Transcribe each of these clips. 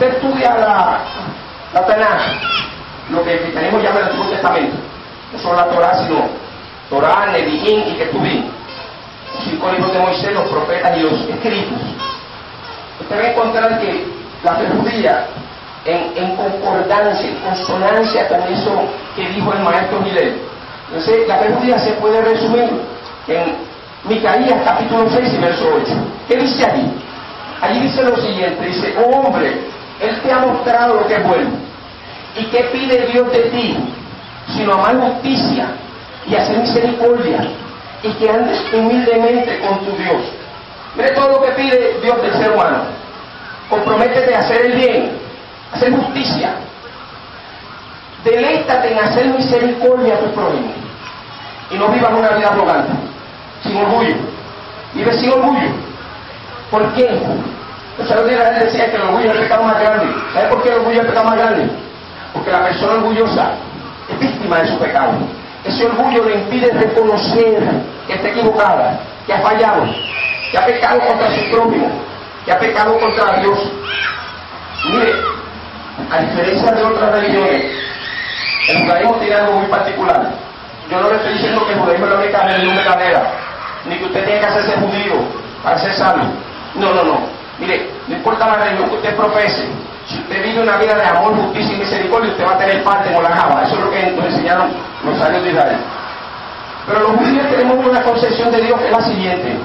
usted estudia la Tanaj, lo que tenemos ya en el Antiguo Testamento, no solo la Torah, sino Torah, Nevi'im y Ketuvim, los 5 libros de Moisés, los profetas y los escritos, usted va a encontrar que la fe judía, en concordancia, en consonancia con eso que dijo el maestro Hillel. Entonces, la fe judía se puede resumir en Micaías capítulo 6 y verso 8. ¿Qué dice allí? Allí dice lo siguiente, dice: oh hombre, Él te ha mostrado lo que es bueno. ¿Y qué pide Dios de ti? Sino amar justicia y hacer misericordia, y que andes humildemente con tu Dios. Mire todo lo que pide Dios del ser humano. Comprométete a hacer el bien, hacer justicia. Deleítate en hacer misericordia a tu prójimo. Y no vivas una vida arrogante, sin orgullo. Vive sin orgullo. ¿Por qué? Los otros días la gente decía que el orgullo es el pecado más grande. ¿Sabe por qué el orgullo es el pecado más grande? Porque la persona orgullosa es víctima de su pecado. Ese orgullo le impide reconocer que está equivocada, que ha fallado, que ha pecado contra su prójimo, que ha pecado contra Dios. Mire, a diferencia de otras religiones, el judaísmo tiene algo muy particular. Yo no le estoy diciendo que el judaísmo es la única religión verdadera, ni que usted tiene que hacerse judío para ser salvo. No, no, no. Mire, no importa la religión que usted profese, si usted vive una vida de amor, justicia y misericordia, usted va a tener parte en la java. Eso es lo que nos enseñaron los sabios de Israel. Pero los judíos tenemos una concepción de Dios que es la siguiente.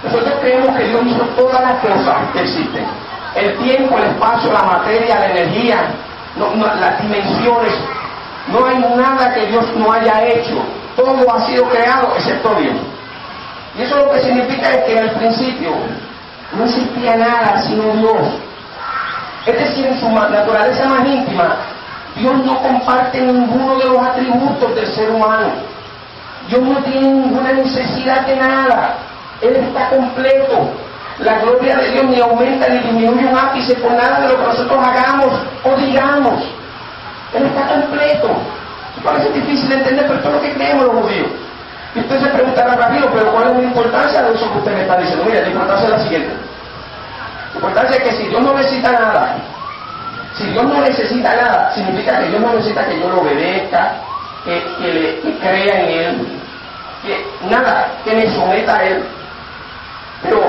Nosotros creemos que Dios hizo todas las cosas que existen. El tiempo, el espacio, la materia, la energía, las dimensiones. No hay nada que Dios no haya hecho. Todo ha sido creado excepto Dios. Y eso lo que significa es que al principio no existía nada sino Dios. Es decir, en su naturaleza más íntima, Dios no comparte ninguno de los atributos del ser humano. Dios no tiene ninguna necesidad de nada. Él está completo. La gloria de Dios ni aumenta ni disminuye un ápice por nada de lo que nosotros hagamos o digamos. Él está completo. Parece difícil de entender, pero esto es lo que creemos los judíos. Y usted se preguntará, Ramiro, pero ¿cuál es la importancia de eso que usted me está diciendo? Mire, la importancia es la siguiente. La importancia es que si Dios no necesita nada, significa que Dios no necesita que yo lo obedezca, que crea en Él, que me someta a Él. Pero,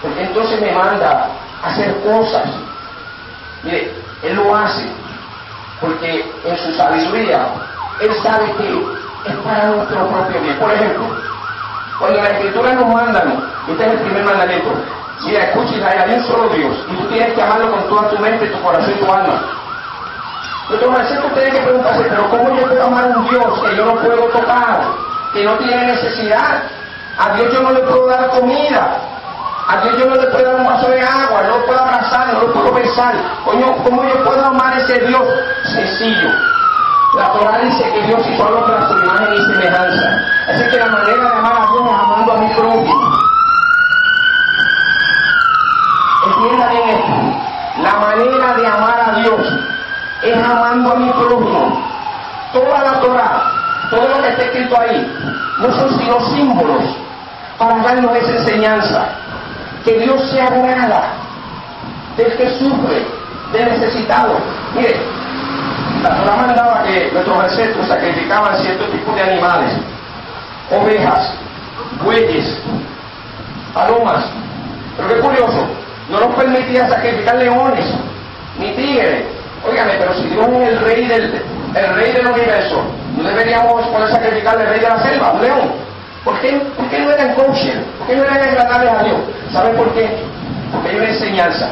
porque entonces me manda a hacer cosas. Mire, Él lo hace porque en su sabiduría Él sabe que es para nuestro propio bien. Por ejemplo, cuando la Escritura nos manda, este es el primer mandamiento: mira, escucha Israel, hay un solo Dios, y tú tienes que amarlo con toda tu mente, tu corazón y tu alma. Entonces, usted tiene que preguntarse, pero ¿cómo yo puedo amar a un Dios que yo no puedo tocar, que no tiene necesidad? A Dios yo no le puedo dar comida, a Dios yo no le puedo dar un vaso de agua, no lo puedo abrazar, no lo puedo besar. Coño, ¿cómo yo puedo amar a ese Dios? Sencillo. La Torah dice que Dios hizo al hombre a su imagen y semejanza. Así que la manera de amar a Dios es amando a mi prójimo. Entienda bien esto. La manera de amar a Dios es amando a mi prójimo. Toda la Torah, todo lo que está escrito ahí, no son sino símbolos para darnos esa enseñanza. Que Dios se agrada del que sufre, del necesitado. Mire, la Torah mandaba que nuestros ancestros sacrificaban ciertos tipos de animales: ovejas, bueyes, palomas. Pero qué curioso, no nos permitía sacrificar leones ni tigres. Óigame, pero si Dios es el rey del universo, ¿no deberíamos poder sacrificarle al rey de la selva, un león? ¿Por qué no eran kosher? ¿Por qué no eran agradables a Dios? ¿Saben por qué? Porque hay una enseñanza.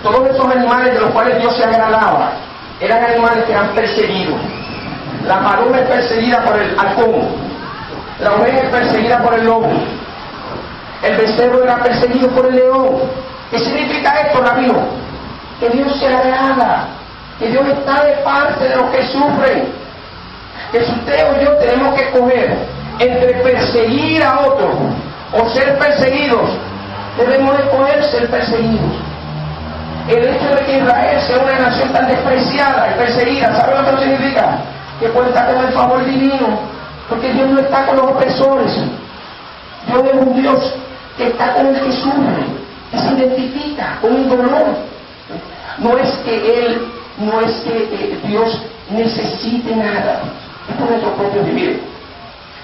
Todos estos animales de los cuales Dios se agradaba eran animales que eran perseguidos. La paloma es perseguida por el halcón, la oveja es perseguida por el lobo, el becerro era perseguido por el león. ¿Qué significa esto, rabino? Que Dios se agrada, que Dios está de parte de los que sufren. Que si usted o yo tenemos que escoger entre perseguir a otros o ser perseguidos, debemos escoger ser perseguidos. El hecho de que Israel sea una nación tan despreciada y perseguida, ¿sabe lo que significa? Que cuenta con el favor divino, porque Dios no está con los opresores. Dios es un Dios que está con el que sufre, que se identifica con el dolor. No es que Dios necesite nada. Es por nuestro propio vivir.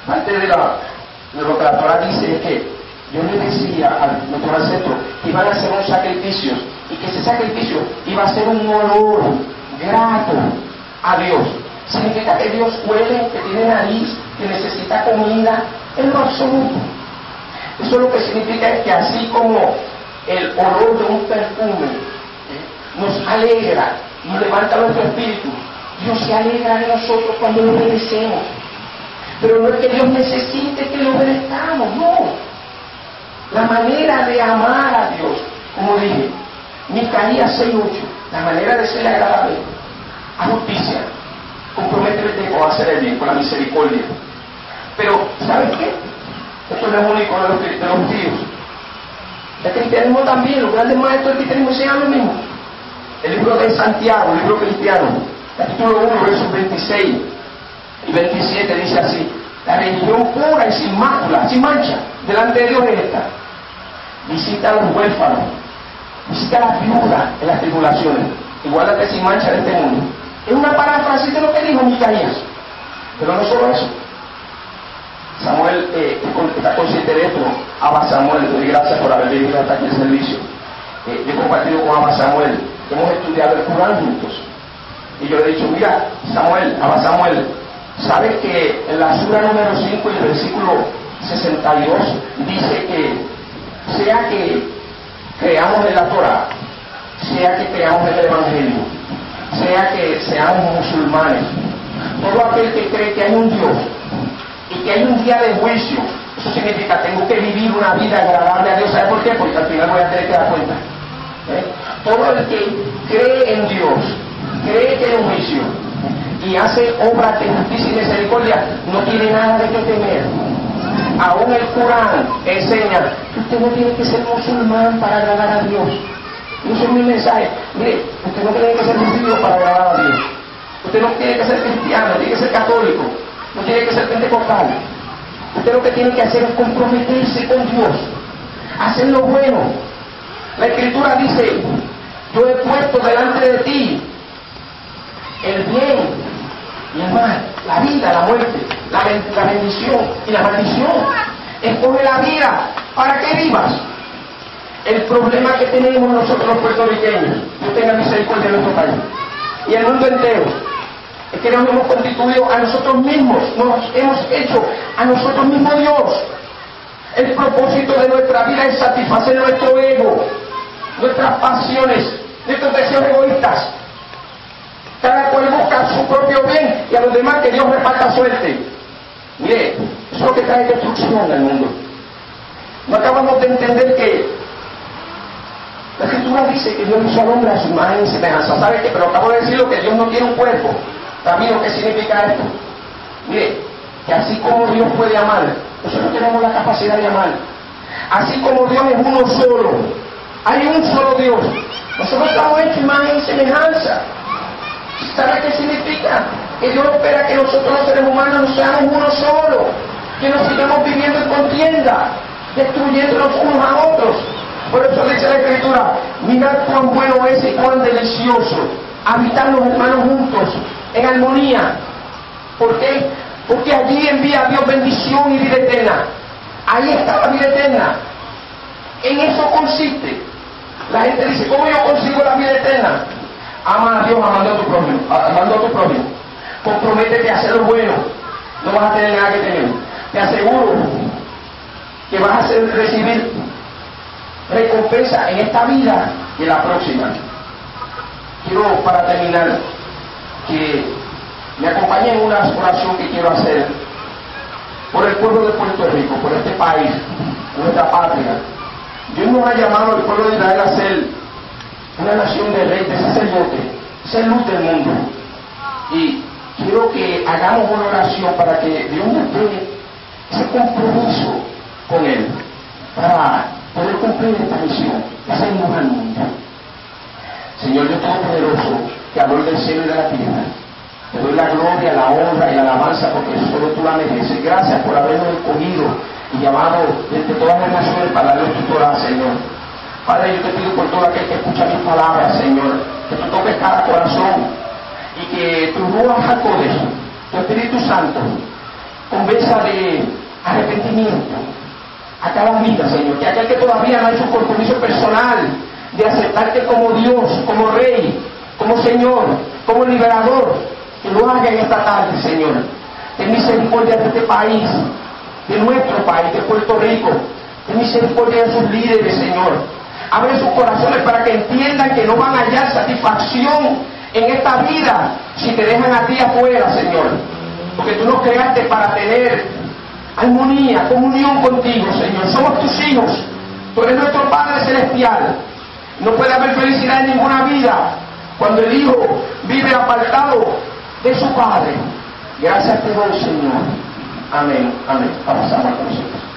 Parte de lo que la Torah dice es que Dios le decía a nuestros ancestros que iban a hacer un sacrificio y que ese sacrificio iba a ser un olor grato a Dios. Significa que Dios huele, que tiene nariz, que necesita comida, en lo absoluto. Eso lo que significa es que así como el olor de un perfume nos alegra, nos levanta nuestro espíritu, Dios se alegra de nosotros cuando lo obedecemos. Pero no es que Dios necesite que lo obedezcamos, no. La manera de amar a Dios, como dije, Micaías 6:8, la manera de ser agradable a justicia, comprométete con hacer el bien, con la misericordia. Pero, ¿sabes qué? Esto no es único de los judíos. El cristianismo también, los grandes maestros del cristianismo enseñan lo mismo. El libro de Santiago, el libro cristiano, capítulo 1, versos 26 y 27, dice así: la religión pura y sin mácula, sin mancha, delante de Dios es esta: visita a los huérfanos, visita a las viudas en las tribulaciones, y guárdate sin mancha de este mundo. Es una paráfrasis de lo que dijo Micaías. Pero no solo eso. Samuel está consciente de esto. Abba Samuel, le doy gracias por haber venido hasta aquí el servicio. Yo he compartido con Abba Samuel, hemos estudiado el Corán juntos. Y yo le he dicho: mira, Samuel, Abba Samuel, ¿sabes que en la sura número 5 y el versículo 62 dice que sea que creamos en la Torah, sea que creamos en el Evangelio, sea que seamos musulmanes, todo aquel que cree que hay un Dios y que hay un día de juicio, eso significa tengo que vivir una vida agradable a Dios? ¿Sabe por qué? Porque al final voy a tener que dar cuenta. Todo el que cree en Dios, cree que hay un juicio y hace obras de justicia y misericordia, no tiene nada de qué temer. Aún el Corán enseña que usted no tiene que ser musulmán para agradar a Dios. Y ese es mi mensaje. Mire, usted no tiene que ser judío para agradar a Dios. Usted no tiene que ser cristiano, tiene que ser católico, no tiene que ser pentecostal. Usted lo que tiene que hacer es comprometerse con Dios, hacer lo bueno. La Escritura dice: yo he puesto delante de ti el bien y el mal, la vida, la muerte, la bendición y la maldición. Escoge la vida para que vivas. El problema que tenemos nosotros los puertorriqueños, Dios tenga misericordia en nuestro país y el mundo entero, es que nos hemos constituido a nosotros mismos, nos hemos hecho a nosotros mismos Dios. El propósito de nuestra vida es satisfacer nuestro ego, nuestras pasiones, nuestros deseos egoístas. Cada cual busca su propio bien y a los demás que Dios reparta suerte. Mire, eso es lo que trae destrucción al mundo. No acabamos de entender que la Escritura dice que Dios hizo al hombre a su imagen y semejanza. ¿Sabe qué? Pero acabo de decirlo, que Dios no tiene un cuerpo. ¿También qué significa esto? Mire, que así como Dios puede amar, nosotros tenemos la capacidad de amar. Así como Dios es uno solo, hay un solo Dios. Nosotros estamos hechos imagen y semejanza. ¿Sabe qué significa? Que Dios espera que nosotros los seres humanos no seamos uno solo, que nos sigamos viviendo en contienda, destruyéndonos unos a otros. Por eso dice la Escritura: mirad cuán bueno es y cuán delicioso habitar los hermanos juntos en armonía. ¿Por qué? Porque allí envía Dios bendición y vida eterna. Ahí está la vida eterna. En eso consiste. La gente dice: ¿cómo yo consigo la vida eterna? Ama a Dios amando a tu prójimo, comprométete a hacer lo bueno, no vas a tener nada que temer. Te aseguro que vas a recibir recompensa en esta vida y en la próxima. Quiero, para terminar, que me acompañen en una oración que quiero hacer por el pueblo de Puerto Rico, por este país, nuestra patria. Dios nos ha llamado al pueblo de Israel a ser una nación de reyes, de sacerdotes, ser luz del mundo. Y quiero que hagamos una oración para que Dios nos dé ese compromiso con Él, para poder cumplir esta misión, hacer luz al mundo. Señor Dios Todopoderoso, Creador del cielo y de la tierra, te doy la gloria, la honra y la alabanza, porque solo tú la mereces. Gracias por habernos escogido y llamado desde todas las naciones para darle tu Torah, Señor. Padre, yo te pido por todo aquel que escucha mis palabras, Señor, que tú toques cada corazón y que tu Ruach HaKodesh, tu Espíritu Santo, convenza de arrepentimiento a cada vida, Señor, que aquel que todavía no ha hecho un compromiso personal de aceptarte como Dios, como Rey, como Señor, como Liberador, que lo haga en esta tarde, Señor. Ten misericordia de este país, de nuestro país, de Puerto Rico. Ten misericordia de sus líderes, Señor. Abre sus corazones para que entiendan que no van a hallar satisfacción en esta vida si te dejan a ti afuera, Señor. Porque tú nos creaste para tener armonía, comunión contigo, Señor. Somos tus hijos. Tú eres nuestro Padre Celestial. No puede haber felicidad en ninguna vida cuando el Hijo vive apartado de su Padre. Gracias te doy, Señor. Amén. Amén. Vamos a hablar con nosotros.